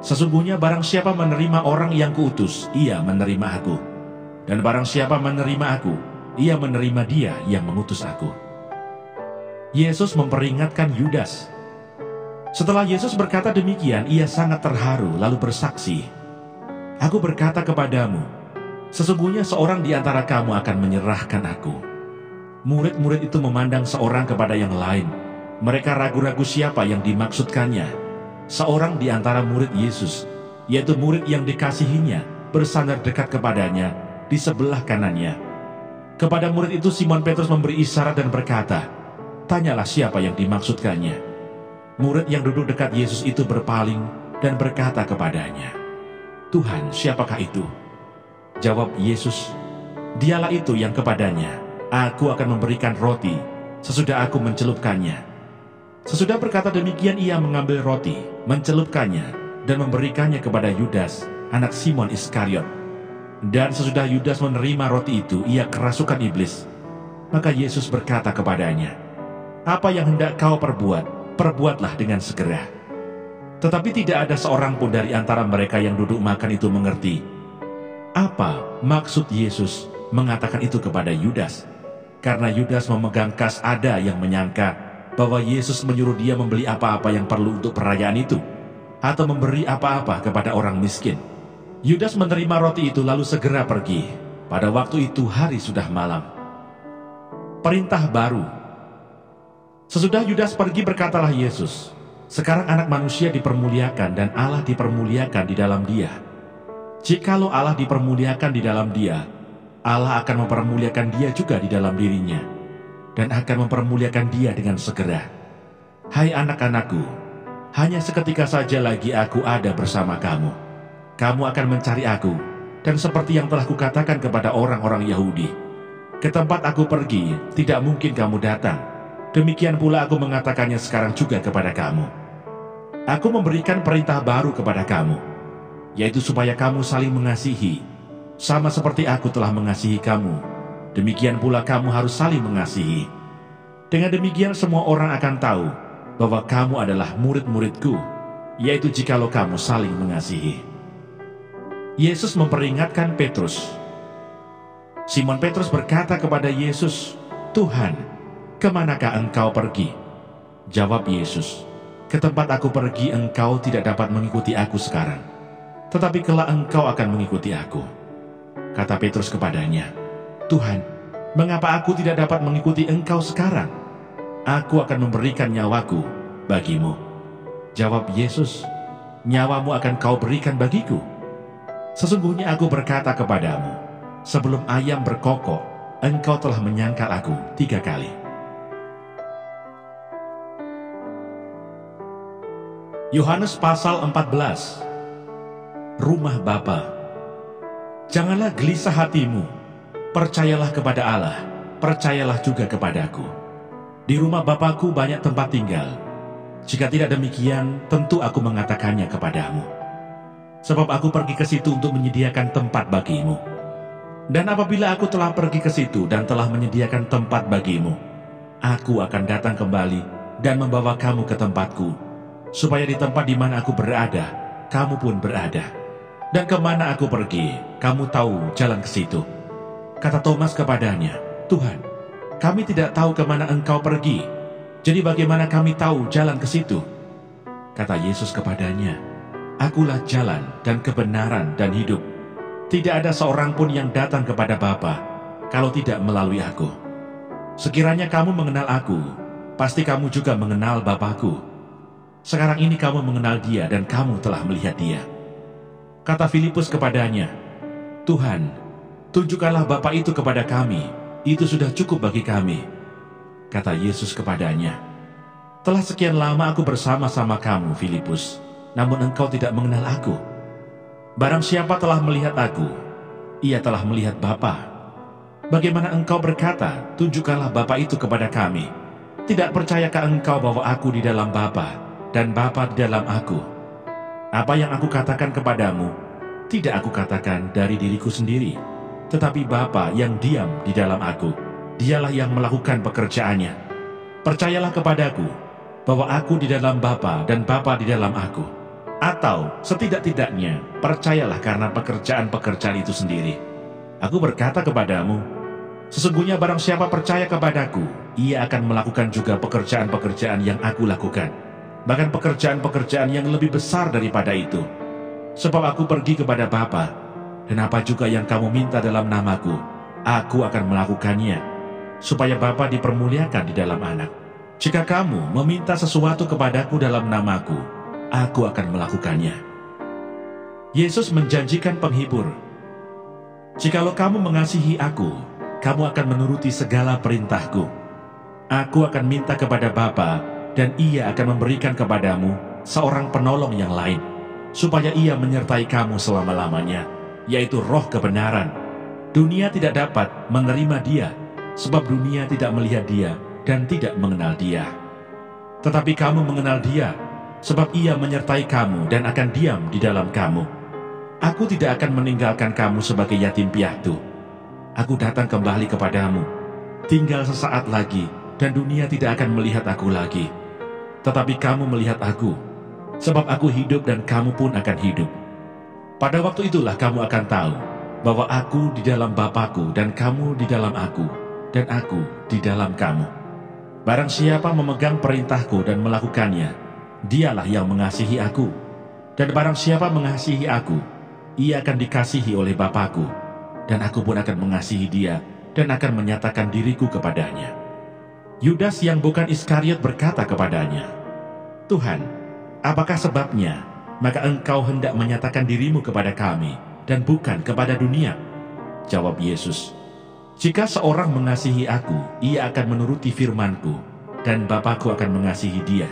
sesungguhnya barang siapa menerima orang yang kuutus, ia menerima aku. Dan barang siapa menerima aku, ia menerima dia yang mengutus aku. Yesus memperingatkan Yudas. Setelah Yesus berkata demikian, ia sangat terharu lalu bersaksi, aku berkata kepadamu, sesungguhnya seorang di antara kamu akan menyerahkan aku. Murid-murid itu memandang seorang kepada yang lain. Mereka ragu-ragu siapa yang dimaksudkannya. Seorang di antara murid Yesus, yaitu murid yang dikasihinya, bersandar dekat kepadanya di sebelah kanannya. Kepada murid itu Simon Petrus memberi isyarat dan berkata, tanyalah siapa yang dimaksudkannya. Murid yang duduk dekat Yesus itu berpaling dan berkata kepadanya, Tuhan, siapakah itu? Jawab Yesus, dialah itu yang kepadanya aku akan memberikan roti sesudah aku mencelupkannya. Sesudah berkata demikian, ia mengambil roti, mencelupkannya, dan memberikannya kepada Yudas, anak Simon Iskariot. Dan sesudah Yudas menerima roti itu, ia kerasukan iblis. Maka Yesus berkata kepadanya, apa yang hendak kau perbuat, perbuatlah dengan segera. Tetapi tidak ada seorang pun dari antara mereka yang duduk makan itu mengerti apa maksud Yesus mengatakan itu kepada Yudas. Karena Yudas memegang kas, ada yang menyangka bahwa Yesus menyuruh dia membeli apa-apa yang perlu untuk perayaan itu, atau memberi apa-apa kepada orang miskin. Yudas menerima roti itu lalu segera pergi. Pada waktu itu hari sudah malam. Perintah baru. Sesudah Yudas pergi, berkatalah Yesus, sekarang anak manusia dipermuliakan dan Allah dipermuliakan di dalam dia. Jikalau Allah dipermuliakan di dalam dia, Allah akan mempermuliakan dia juga di dalam dirinya, dan akan mempermuliakan dia dengan segera. Hai anak-anakku, hanya seketika saja lagi aku ada bersama kamu. Kamu akan mencari aku, dan seperti yang telah kukatakan kepada orang-orang Yahudi, ke tempat aku pergi, tidak mungkin kamu datang. Demikian pula aku mengatakannya sekarang juga kepada kamu. Aku memberikan perintah baru kepada kamu, yaitu supaya kamu saling mengasihi. Sama seperti aku telah mengasihi kamu, demikian pula kamu harus saling mengasihi. Dengan demikian semua orang akan tahu bahwa kamu adalah murid-muridku, yaitu jikalau kamu saling mengasihi. Yesus memperingatkan Petrus. Simon Petrus berkata kepada Yesus, Tuhan, kemanakah engkau pergi? Jawab Yesus, ke tempat aku pergi engkau tidak dapat mengikuti aku sekarang, tetapi kelak engkau akan mengikuti aku. Kata Petrus kepadanya, Tuhan, mengapa aku tidak dapat mengikuti engkau sekarang? Aku akan memberikan nyawaku bagimu. Jawab Yesus, nyawamu akan kau berikan bagiku. Sesungguhnya aku berkata kepadamu, sebelum ayam berkokok, engkau telah menyangkal aku 3 kali. Yohanes pasal 14. Rumah Bapa. Janganlah gelisah hatimu, percayalah kepada Allah, percayalah juga kepadaku. Di rumah Bapa-Ku banyak tempat tinggal. Jika tidak demikian, tentu aku mengatakannya kepadamu. Sebab aku pergi ke situ untuk menyediakan tempat bagimu. Dan apabila aku telah pergi ke situ dan telah menyediakan tempat bagimu, aku akan datang kembali dan membawa kamu ke tempatku, supaya di tempat di mana aku berada, kamu pun berada. Dan kemana aku pergi, kamu tahu jalan ke situ. Kata Thomas kepadanya, Tuhan, kami tidak tahu kemana engkau pergi, jadi bagaimana kami tahu jalan ke situ? Kata Yesus kepadanya, Akulah jalan dan kebenaran dan hidup. Tidak ada seorang pun yang datang kepada Bapa kalau tidak melalui aku. Sekiranya kamu mengenal aku, pasti kamu juga mengenal Bapa-Ku. Sekarang ini kamu mengenal Dia dan kamu telah melihat Dia. Kata Filipus kepadanya, Tuhan, tunjukkanlah Bapa itu kepada kami, itu sudah cukup bagi kami. Kata Yesus kepadanya, telah sekian lama aku bersama-sama kamu, Filipus, namun engkau tidak mengenal aku. Barang siapa telah melihat aku, ia telah melihat Bapa. Bagaimana engkau berkata, tunjukkanlah Bapa itu kepada kami? Tidak percayakah engkau bahwa aku di dalam Bapa dan Bapa di dalam aku? Apa yang aku katakan kepadamu, tidak aku katakan dari diriku sendiri, tetapi Bapa yang diam di dalam aku, Dialah yang melakukan pekerjaannya. Percayalah kepadaku bahwa aku di dalam Bapa dan Bapa di dalam aku. Atau setidak-tidaknya percayalah karena pekerjaan-pekerjaan itu sendiri. Aku berkata kepadamu, sesungguhnya barang siapa percaya kepadaku, ia akan melakukan juga pekerjaan-pekerjaan yang aku lakukan. Bahkan pekerjaan-pekerjaan yang lebih besar daripada itu. Sebab aku pergi kepada Bapa, dan apa juga yang kamu minta dalam namaku, aku akan melakukannya, supaya Bapa dipermuliakan di dalam Anak. Jika kamu meminta sesuatu kepadaku dalam namaku, aku akan melakukannya. Yesus menjanjikan penghibur. Jikalau kamu mengasihi aku, kamu akan menuruti segala perintahku. Aku akan minta kepada Bapa, dan Ia akan memberikan kepadamu seorang penolong yang lain, supaya Ia menyertai kamu selama-lamanya, yaitu Roh kebenaran. Dunia tidak dapat menerima Dia, sebab dunia tidak melihat Dia dan tidak mengenal Dia. Tetapi kamu mengenal Dia, sebab Ia menyertai kamu dan akan diam di dalam kamu. Aku tidak akan meninggalkan kamu sebagai yatim piatu. Aku datang kembali kepadamu. Tinggal sesaat lagi, dan dunia tidak akan melihat aku lagi. Tetapi kamu melihat aku, sebab aku hidup dan kamu pun akan hidup. Pada waktu itulah kamu akan tahu bahwa aku di dalam Bapa-Ku dan kamu di dalam aku, dan aku di dalam kamu. Barang siapa memegang perintahku dan melakukannya, dialah yang mengasihi aku. Dan barang siapa mengasihi aku, ia akan dikasihi oleh Bapa-Ku, dan aku pun akan mengasihi dia dan akan menyatakan diriku kepadanya. Yudas yang bukan Iskariot berkata kepadanya, Tuhan, apakah sebabnya maka engkau hendak menyatakan dirimu kepada kami dan bukan kepada dunia? Jawab Yesus, jika seorang mengasihi aku, ia akan menuruti firman-Ku, dan Bapa-Ku akan mengasihi dia,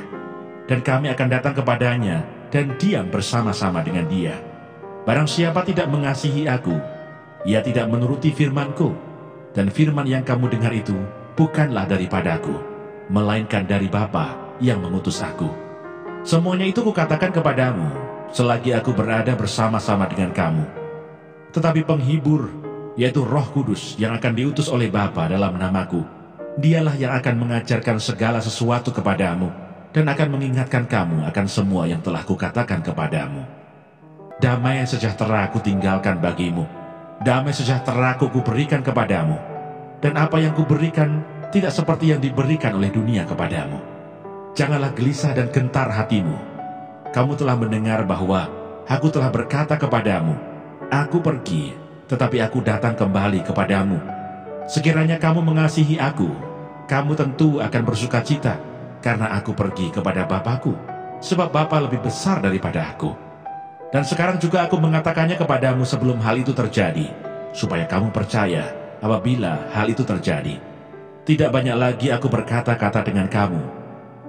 dan kami akan datang kepadanya dan diam bersama-sama dengan dia. Barang siapa tidak mengasihi aku, ia tidak menuruti firman-Ku, dan firman yang kamu dengar itu bukanlah daripadaku, melainkan dari Bapa yang mengutus aku. Semuanya itu kukatakan kepadamu, selagi aku berada bersama-sama dengan kamu. Tetapi penghibur, yaitu Roh Kudus yang akan diutus oleh Bapa dalam namaku, dialah yang akan mengajarkan segala sesuatu kepadamu, dan akan mengingatkan kamu akan semua yang telah kukatakan kepadamu. Damai sejahtera aku tinggalkan bagimu, damai sejahtera aku kuberikan kepadamu, dan apa yang kuberikan tidak seperti yang diberikan oleh dunia kepadamu. Janganlah gelisah dan gentar hatimu. Kamu telah mendengar bahwa aku telah berkata kepadamu, aku pergi, tetapi aku datang kembali kepadamu. Sekiranya kamu mengasihi aku, kamu tentu akan bersuka cita, karena aku pergi kepada Bapa-Ku, sebab Bapa lebih besar daripada aku. Dan sekarang juga aku mengatakannya kepadamu sebelum hal itu terjadi, supaya kamu percaya apabila hal itu terjadi. Tidak banyak lagi aku berkata-kata dengan kamu,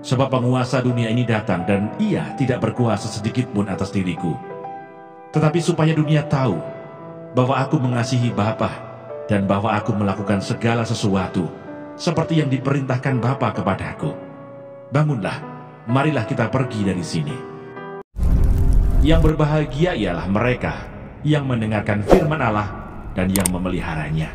sebab penguasa dunia ini datang dan ia tidak berkuasa sedikit pun atas diriku. Tetapi supaya dunia tahu bahwa aku mengasihi Bapa, dan bahwa aku melakukan segala sesuatu seperti yang diperintahkan Bapa kepadaku. Bangunlah, marilah kita pergi dari sini. Yang berbahagia ialah mereka yang mendengarkan firman Allah dan yang memeliharanya.